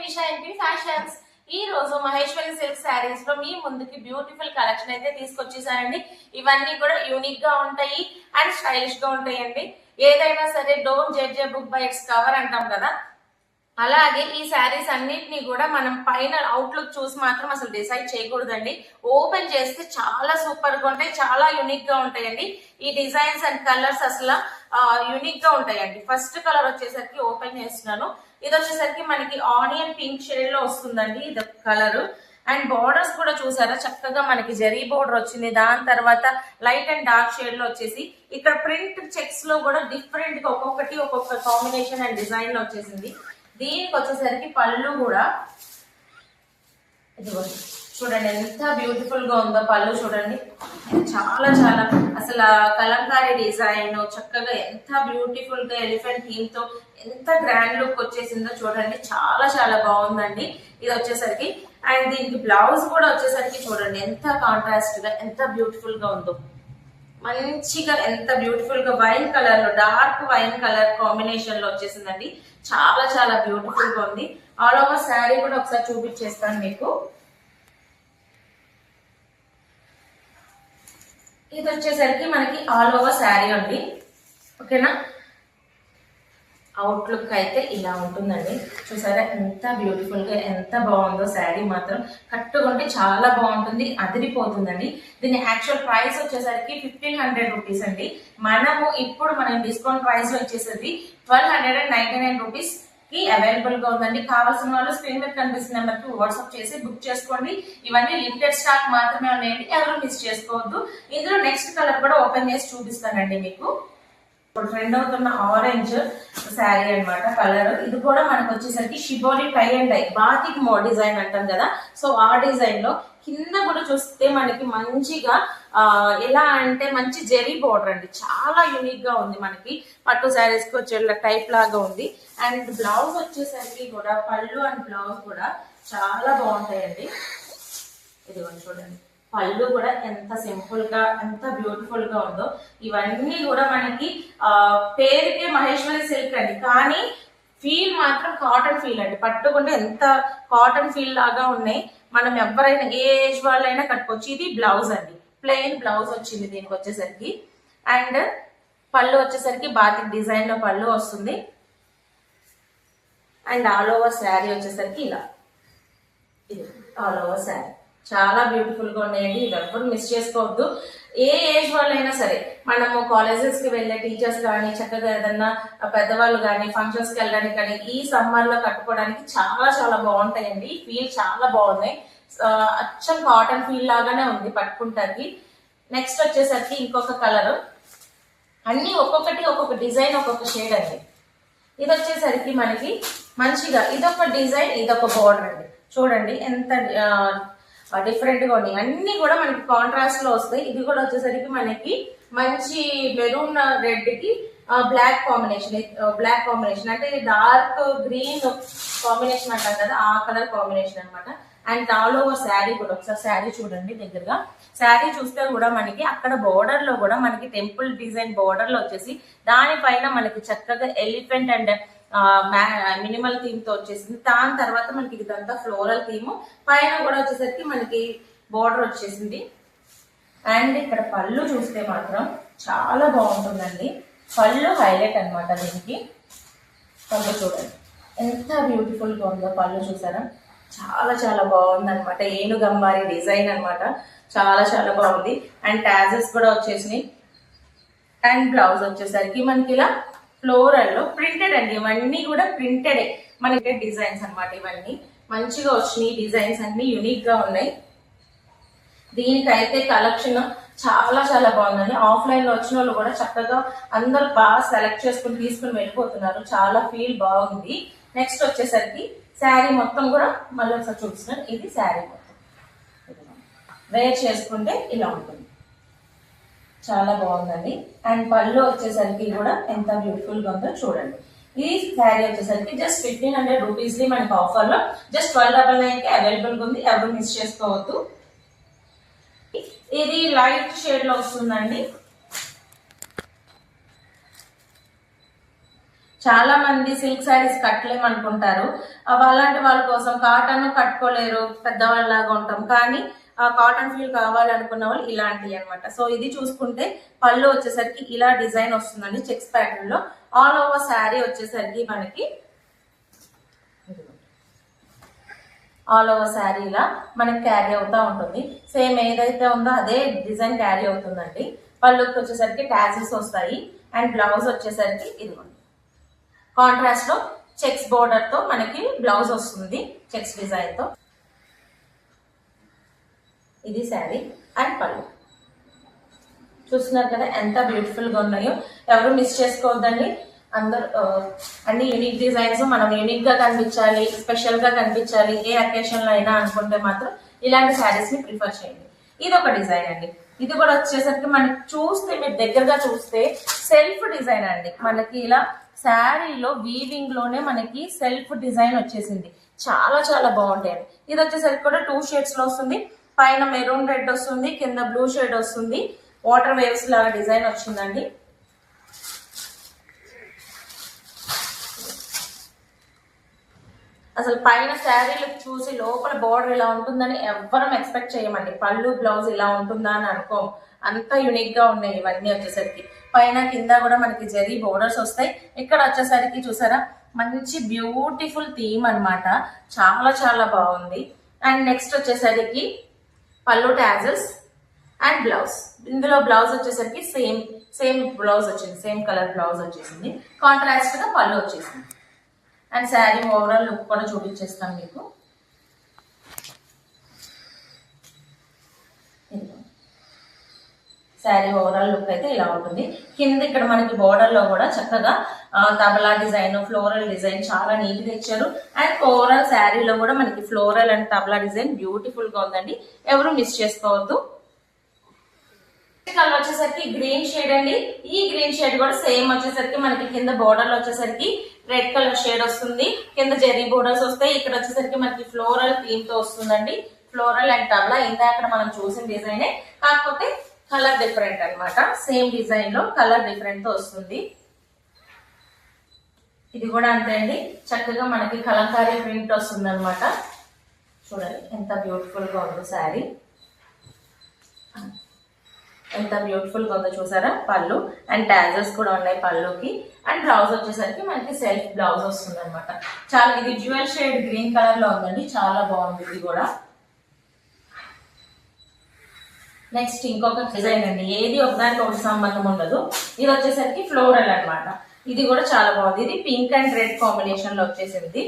విషా MP fashions. ఈ రోజు Maheshwari silk saris లో మీ ముందుకి బ్యూటిఫుల్ కలెక్షన్ అయితే తీసుకొచ్చేసారండి. ఇవన్నీ కూడా యూనిక్ గా ఉంటాయి అండ్ స్టైలిష్ గా ఉంటాయండి. ఏదైనా సరే don't judge a book by its cover అంటాం కదా, అలాగే ఈ శారీస్ అన్నిటినీ కూడా మనం పైన అవుట్లుక్ చూసి మాత్రం అసలు డిసైడ్ చేయకూడదండి. ఓపెన్ చేస్తే చాలా సూపర్ గా ఉంటాయి, చాలా యూనిక్ గా ఉంటాయండి. ఈ డిజైన్స్ అండ్ కలర్స్ అసలు యూనిక్ గా ఉంటాయండి. ఫస్ట్ కలర్ వచ్చేసరికి ఓపెన్ చేస్తున్నాను. ఇది వచ్చేసరికి మనకి ఆనియన్ పింక్ షేడ్ లో వస్తుందండి ఇది కలర్. అండ్ బార్డర్స్ కూడా చూసారా, చక్కగా మనకి జరీ బార్డర్ వచ్చింది. దాని తర్వాత లైట్ అండ్ డార్క్ షేడ్ లో వచ్చేసి ఇక్కడ ప్రింట్ చెక్స్ లో కూడా డిఫరెంట్ గా ఒక్కొక్కటి ఒక్కొక్క కాంబినేషన్ అండ్ డిజైన్ లో వచ్చేసింది. దీనికి వచ్చేసరికి పళ్ళు కూడా ఇది చూడండి ఎంత బ్యూటిఫుల్ గా ఉందో పళ్ళు చూడండి. చాలా చాలా అసలు కలంకారీ డిజైన్ చక్కగా ఎంత బ్యూటిఫుల్ గా ఎలిఫెంట్ థీమ్ తో ఎంత గ్రాండ్ లుక్ వచ్చేసిందో చూడండి. చాలా చాలా బాగుందండి ఇది వచ్చేసరికి. అండ్ దీనికి బ్లౌజ్ కూడా వచ్చేసరికి చూడండి ఎంత కాంట్రాస్ట్ గా ఎంత బ్యూటిఫుల్ గా ఉందో. మంచిగా ఎంత బ్యూటిఫుల్ గా వైన్ కలర్ లో డార్క్ వైన్ కలర్ కాంబినేషన్ లో వచ్చేసిందండి. చాలా చాలా బ్యూటిఫుల్ గా ఉంది. ఆల్ ఓవర్ శారీ కూడా ఒకసారి చూపించేస్తాను మీకు. ఇది వచ్చేసరికి మనకి ఆల్ ఓవర్ శారీ అండి, ఓకేనా. అవుట్లుక్ అయితే ఇలా ఉంటుందండి. చూసారా ఎంత బ్యూటిఫుల్ గా ఎంత బాగుందో శారీ. మాత్రం కట్టుకుంటే చాలా బాగుంటుంది, అదిరిపోతుందండి. దీని యాక్చువల్ ప్రైస్ వచ్చేసరికి 1500 రూపీస్ అండి. ఇప్పుడు మనం డిస్కౌంట్ ప్రైస్ లో వచ్చేసరికి 1299 రూపీస్ కి అవైలబుల్ గా ఉందండి. కావాల్సిన వాళ్ళు స్క్రీన్ మీద కనిపిస్తున్న నెంబర్ కి వాట్సాప్ చేసి బుక్ చేసుకోండి. ఇవన్నీ లిమిటెడ్ స్టాక్ మాత్రమే ఉన్నాయండి, ఎవరు మిస్ చేసుకోవద్దు. ఇందులో నెక్స్ట్ కలర్ కూడా ఓపెన్ చేసి చూపిస్తానండి మీకు. ఇప్పుడు ట్రెండ్ అవుతున్న ఆరెంజ్ శారీ అనమాట కలర్. ఇది కూడా మనకు వచ్చేసరికి shibori tie and dye batik design అంటాం కదా, సో ఆ డిజైన్ లో కింద కూడా చూస్తే మనకి మంచిగా ఎలా అంటే మంచి జెరీ బోర్డర్ అండి. చాలా యూనిక్ గా ఉంది, మనకి పట్టు శారీస్ కి వచ్చే టైప్ లాగా ఉంది. అండ్ బ్లౌజ్ వచ్చేసరికి కూడా పళ్ళు అండ్ బ్లౌజ్ కూడా చాలా బాగుంటాయండి. ఇది చూడండి పళ్ళు కూడా ఎంత సింపుల్ గా ఎంత బ్యూటిఫుల్ గా ఉందో. ఇవన్నీ కూడా మనకి పేరుకే మహేశ్వరి సిల్క్ అండి, కానీ ఫీల్ మాత్రం కాటన్ ఫీల్ అండి. పట్టుకుంటే ఎంత కాటన్ ఫీల్ లాగా ఉన్నాయి. మనం ఎవరైనా ఏ ఏజ్ వాళ్ళైనా కట్టుకోవచ్చు. ఇది బ్లౌజ్ అండి, ప్లెయిన్ బ్లౌజ్ వచ్చింది దీనికి వచ్చేసరికి. అండ్ పళ్ళు వచ్చేసరికి బాతిక్ డిజైన్ లో పళ్ళు వస్తుంది. అండ్ ఆల్ ఓవర్ శారీ వచ్చేసరికి ఇలా ఇది ఆల్ ఓవర్ శారీ చాలా బ్యూటిఫుల్ గా ఉన్నాయండి. ఇవి ఎవ్వరు మిస్ చేసుకోవద్దు. ఏ ఏజ్ వాళ్ళైనా సరే, మనము కాలేజెస్ కి వెళ్ళే టీచర్స్ కానీ చక్కగా ఏదన్నా పెద్దవాళ్ళు కానీ ఫంక్షన్స్ కి వెళ్ళడానికి కానీ ఈ సమ్మర్ లో కట్టుకోవడానికి చాలా చాలా బాగుంటాయండి. ఫీల్ చాలా బాగున్నాయి, అచ్చం కాటన్ ఫీల్ లాగానే ఉంది పట్టుకుంటానికి. నెక్స్ట్ వచ్చేసరికి ఇంకొక కలర్. అన్ని ఒక్కొక్కటి ఒక్కొక్క డిజైన్ ఒక్కొక్క షేడ్ అండి. ఇది వచ్చేసరికి మనకి మంచిగా ఇదొక డిజైన్ ఇదొక బోర్డర్ అండి. చూడండి ఎంత డిఫరెంట్ గా ఉన్నాయి. అన్ని కూడా మనకి కాంట్రాస్ట్ లో వస్తాయి. ఇది కూడా వచ్చేసరికి మనకి మంచి మెరూన్ రెడ్ కి బ్లాక్ కాంబినేషన్ అంటే డార్క్ గ్రీన్ కాంబినేషన్ అంటాం కదా, ఆ కలర్ కాంబినేషన్ అనమాట. అండ్ ఆల్ ఓవర్ శారీ కూడా ఒకసారి శారీ చూడండి దగ్గరగా. శారీ చూస్తే కూడా మనకి అక్కడ బోర్డర్ లో కూడా మనకి టెంపుల్ డిజైన్ బోర్డర్ లో వచ్చేసి దానిపైన మనకి చక్కగా ఎలిఫెంట్ అండ్ మినిమల్ థీమ్ తో వచ్చేసింది. దాని తర్వాత మనకి ఇదంతా ఫ్లోరల్ థీమ్, పైన కూడా వచ్చేసరికి మనకి బోర్డర్ వచ్చేసింది. అండ్ ఇక్కడ పళ్ళు చూస్తే మాత్రం చాలా బాగుంటుందండి. పళ్ళు హైలైట్ అనమాట దీనికి. పళ్ళు చూడండి ఎంత బ్యూటిఫుల్ గా ఉందో పళ్ళు చూసారా, చాలా చాలా బాగుంది అనమాట. ఏనుగంబారి డిజైన్ అనమాట, చాలా చాలా బాగుంది. అండ్ టాజెస్ కూడా వచ్చేసినాయి. అండ్ బ్లౌజ్ వచ్చేసరికి మనకి ఇలా ఫ్లోరల్ లో ప్రింటెడ్ అండి. ఇవన్నీ కూడా ప్రింటెడ్ మనకి డిజైన్స్ అనమాట. ఇవన్నీ మంచిగా వచ్చినాయి, డిజైన్స్ అన్ని యూనిక్ గా ఉన్నాయి. దీనికైతే కలెక్షన్ చాలా చాలా బాగుందండి. ఆఫ్లైన్ లో వచ్చిన వాళ్ళు కూడా చక్కగా అందరూ బాగా సెలెక్ట్ చేసుకుని తీసుకుని వెళ్ళిపోతున్నారు. చాలా ఫీల్ బాగుంది. నెక్స్ట్ వచ్చేసరికి శారీ మొత్తం కూడా మళ్ళీ ఒకసారి చూపిస్తున్నాను. ఇది శారీ మొత్తం వేర్ చేసుకుంటే ఇలా ఉంటుంది, చాలా బాగుందండి. అండ్ పళ్ళు వచ్చేసరికి కూడా ఎంత బ్యూటిఫుల్ గా ఉందో చూడండి. ఈ శారీ వచ్చేసరికి జస్ట్ 1500 రూపీస్ ది మనకి ఆఫర్ లో జస్ట్ 1299 కి అవైలబుల్ గా ఉంది, ఎవరు మిస్ చేసుకోవద్దు. ఇది లైట్ షేడ్ లో వస్తుందండి. చాలా మంది సిల్క్ శారీస్ కట్టలేము అనుకుంటారు. అలాంటి వాళ్ళ కోసం కాటన్ కట్టుకోలేరు, పెద్దవాళ్ళలాగా ఉంటాం, కానీ ఆ కాటన్ ఫీల్ కావాలనుకున్న వాళ్ళు ఇలాంటివి అనమాట. సో ఇది చూసుకుంటే పళ్ళు వచ్చేసరికి ఇలా డిజైన్ వస్తుందండి చెక్స్ ప్యాటర్న్ లో. ఆల్ ఓవర్ శారీ వచ్చేసరికి మనకి ఆల్ ఓవర్ శారీ ఇలా మనకి క్యారీ అవుతూ ఉంటుంది. సేమ్ ఏదైతే ఉందో అదే డిజైన్ క్యారీ అవుతుందండి. పళ్ళుకి వచ్చేసరికి టాజిల్స్ వస్తాయి. అండ్ బ్లౌజ్ వచ్చేసరికి ఇదిగోండి కాంట్రాస్ట్ లో చెక్స్ బోర్డర్ తో మనకి బ్లౌజ్ వస్తుంది చెక్స్ డిజైన్ తో. ఇది శారీ అండ్ పళ్ళు. చూస్తున్నారు కదా ఎంత బ్యూటిఫుల్ గా ఉన్నాయో. ఎవరు మిస్ చేసుకోవద్దండి. అందరు అన్ని యూనిక్ డిజైన్స్, మనం యూనిక్ గా కనిపించాలి, స్పెషల్ గా కనిపించాలి ఏ అకేషన్ లో అయినా అనుకుంటే మాత్రం ఇలాంటి శారీస్ ని ప్రిఫర్ చేయండి. ఇది ఒక డిజైన్ అండి. ఇది కూడా వచ్చేసరికి మనకి చూస్తే, మీరు దగ్గరగా చూస్తే సెల్ఫ్ డిజైన్ అండి. మనకి ఇలా శారీలో వీవింగ్ లోనే మనకి సెల్ఫ్ డిజైన్ వచ్చేసింది. చాలా చాలా బాగుంటాయండి. ఇది వచ్చేసరికి కూడా 2 షేడ్స్ లో వస్తుంది. పైన మెరూన్ రెడ్ వస్తుంది, కింద బ్లూ షేడ్ వస్తుంది. వాటర్ వేవ్స్ లాగా డిజైన్ వచ్చిందండి. అసలు పైన శారీలు చూసి లోపల బోర్డర్ ఇలా ఉంటుందని ఎవ్వరం ఎక్స్పెక్ట్ చేయమండి. పళ్ళు బ్లౌజ్ ఇలా ఉంటుందా అని అనుకోం. అంత యూనిక్ గా ఉన్నాయి ఇవన్నీ వచ్చేసరికి. పైన కింద కూడా మనకి జరీ బోర్డర్స్ వస్తాయి. ఇక్కడ వచ్చేసరికి చూసారా మంచి బ్యూటిఫుల్ థీమ్ అనమాట. చాలా చాలా బాగుంది. అండ్ నెక్స్ట్ వచ్చేసరికి పళ్ళు టాజల్స్ అండ్ బ్లౌజ్. ఇందులో బ్లౌజ్ వచ్చేసరికి సేమ్ బ్లౌజ్ వచ్చింది, సేమ్ కలర్ బ్లౌజ్ వచ్చేసింది. కాంట్రాస్ట్ గా పళ్ళు వచ్చేసింది. అండ్ శారీ ఓవరాల్ లుక్ కూడా చూపించేస్తాం మీకు. శారీ ఓవరాల్ లుక్ అయితే ఇలా ఉంటుంది. కింద ఇక్కడ మనకి బోర్డర్ లో కూడా చక్కగా తబలా డిజైన్, ఫ్లోరల్ డిజైన్ చాలా నీట్ గా ఇచ్చారు. అండ్ ఓవరాల్ శారీలో కూడా మనకి floral and tabla design beautiful గా ఉందండి. ఎవరు మిస్ చేసుకోవద్దు. కలర్ వచ్చేసరికి గ్రీన్ షేడ్ అండి. ఈ గ్రీన్ షేడ్ కూడా సేమ్ వచ్చేసరికి మనకి కింద బోర్డర్ లో వచ్చేసరికి రెడ్ కలర్ షేడ్ వస్తుంది. కింద జెర్రీ బోర్డర్స్ వస్తాయి. ఇక్కడ వచ్చేసరికి మనకి ఫ్లోరల్ థీమ్ తో వస్తుందండి. ఫ్లోరల్ అండ్ తబలా ఇందాక మనం చూసిన డిజైనే, కాకపోతే కలర్ డిఫరెంట్ అనమాట. సేమ్ డిజైన్ లో కలర్ డిఫరెంట్ తో వస్తుంది. ఇది కూడా అంతే అండి. చక్కగా మనకి కలంకారీ ప్రింట్ వస్తుంది అనమాట. చూడండి ఎంత బ్యూటిఫుల్ గా ఉందో శారీ. ఎంత బ్యూటిఫుల్ గా ఉందో చూసారా. పళ్ళు అండ్ టాజల్స్ కూడా ఉన్నాయి పళ్ళుకి. అండ్ బ్లౌజ్ వచ్చేసరికి మనకి సెల్ఫ్ బ్లౌజ్ వస్తుంది అనమాట. చాలా ఇది డ్యూయల్ షేడ్ గ్రీన్ కలర్ లో ఉందండి. చాలా బాగుంది ఇది కూడా. నెక్స్ట్ ఇంకొక డిజైన్ అండి. ఏది ఒకదానికి ఒకటి సంబంధం ఉండదు. ఇది వచ్చేసరికి ఫ్లోరల్ అనమాట. ఇది కూడా చాలా బాగుంది. ఇది పింక్ అండ్ రెడ్ కాంబినేషన్ లో వచ్చేసింది.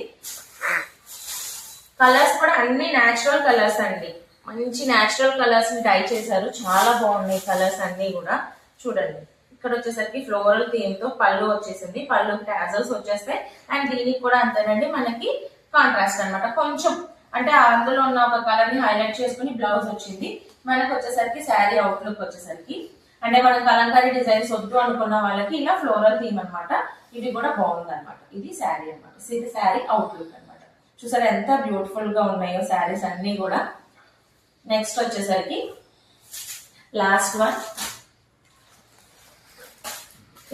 కలర్స్ కూడా అన్ని న్యాచురల్ కలర్స్ అండి. మంచి న్యాచురల్ కలర్స్ ని డై చేశారు. చాలా బాగున్నాయి కలర్స్ అన్ని కూడా. చూడండి ఇక్కడ వచ్చేసరికి ఫ్లోరల్ థీమ్ తో పళ్ళు వచ్చేసింది. పళ్ళు టాజల్స్ వచ్చేస్తాయి. అండ్ దీనికి కూడా అంతేనండి మనకి కాంట్రాస్ట్ అనమాట. కొంచెం అంటే అందులో ఉన్న ఒక కలర్ ని హైలైట్ చేసుకుని బ్లౌజ్ వచ్చింది. మనకు వచ్చేసరికి శారీ అవుట్లుక్ వచ్చేసరికి అంటే మనం కలంకారీ డిజైన్స్ వద్దు అనుకున్న వాళ్ళకి ఇలా ఫ్లోరల్ థీమ్ అనమాట. ఇది కూడా బాగుంది అనమాట. ఇది శారీ అనమాట. ఇది శారీ అవుట్లుక్ అనమాట. చూసారా ఎంత బ్యూటిఫుల్ గా ఉన్నాయో శారీస్ అన్ని కూడా. నెక్స్ట్ వచ్చేసరికి లాస్ట్ వన్.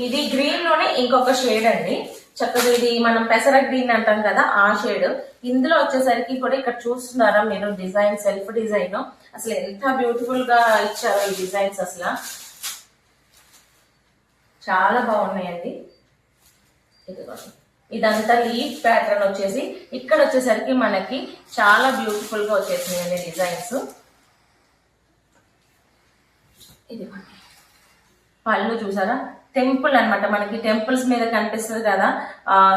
ఇది గ్రీన్ లోనే ఇంకొక షేడ్ అండి. చక్కగా ఇది మనం పెసర గ్రీన్ అంటాం కదా ఆ షేడ్. ఇందులో వచ్చేసరికి కూడా ఇక్కడ చూస్తున్నారా మీరు డిజైన్, సెల్ఫ్ డిజైన్ అసలు ఎంత బ్యూటిఫుల్ గా ఇచ్చారో ఈ డిజైన్స్. అసలు చాలా బాగున్నాయండి. ఇదంతా లీఫ్ ప్యాటర్న్ వచ్చేసి ఇక్కడ వచ్చేసరికి మనకి చాలా బ్యూటిఫుల్ గా వచ్చేసినాయండి డిజైన్స్. ఇది పళ్ళు చూసారా టెంపుల్ అన్నమాట. మనకి టెంపుల్స్ మీద కనిపిస్తుంది కదా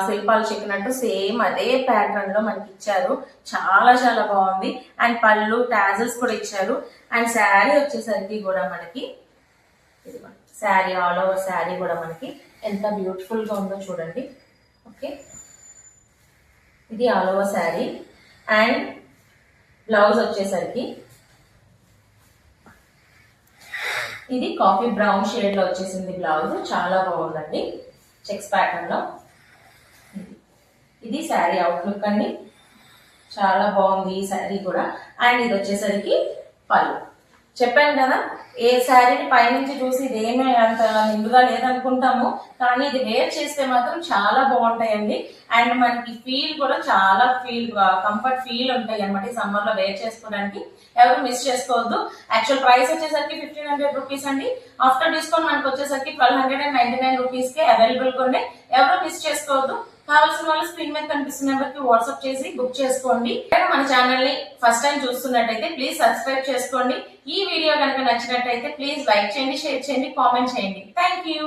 శిల్పాలు చెక్కినట్టు, సేమ్ అదే ప్యాటర్న్ లో మనకి ఇచ్చారు. చాలా చాలా బాగుంది. అండ్ పళ్ళు టాజల్స్ కూడా ఇచ్చారు. అండ్ శారీ వచ్చేసరికి కూడా మనకి శారీ ఆల్ ఓవర్ శారీ కూడా మనకి ఎంత బ్యూటిఫుల్ గా ఉందో చూడండి. ఓకే ఇది all over sari. And blouse వచ్చేసరికి ఇది కాఫీ బ్రౌన్ షేడ్ లో వచ్చేసింది బ్లౌజ్. చాలా బాగుందండి చెక్స్ ప్యాటర్న్ లో. ఇది శారీ అవుట్లుక్ అండి. చాలా బాగుంది ఈ శారీ కూడా. అండ్ ఇది వచ్చేసరికి పళ్ళు. చెప్పాను కదా, ఏ శారీని పైనుంచి చూసి ఇదేమీ అంత నిండుగా లేదనుకుంటాము, కానీ ఇది వేర్ చేస్తే మాత్రం చాలా బాగుంటాయండి. అండ్ మనకి ఫీల్ కూడా చాలా కంఫర్ట్ ఫీల్ ఉంటాయి అనమాట ఈ సమ్మర్ లో వేర్ చేసుకోవడానికి. ఎవరు మిస్ చేసుకోవద్దు. యాక్చువల్ ప్రైస్ వచ్చేసరికి 1500 రూపీస్ అండి. ఆఫ్టర్ డిస్కౌంట్ మనకు వచ్చేసరికి 1299 రూపీస్ కి అవైలబుల్ గా ఉన్నాయి. ఎవరు మిస్ చేసుకోవద్దు. కావాల్సిన వాళ్ళు స్క్రీన్ మీద కనిపిస్తున్న నెంబర్ కి వాట్సాప్ చేసి బుక్ చేసుకోండి. మన ఛానల్ ని ఫస్ట్ టైం చూస్తున్నట్టయితే ప్లీజ్ సబ్స్క్రైబ్ చేసుకోండి. ఈ వీడియో కనుక నచ్చినట్టయితే ప్లీజ్ లైక్ చేయండి, షేర్ చేయండి, కామెంట్ చేయండి. Thank you.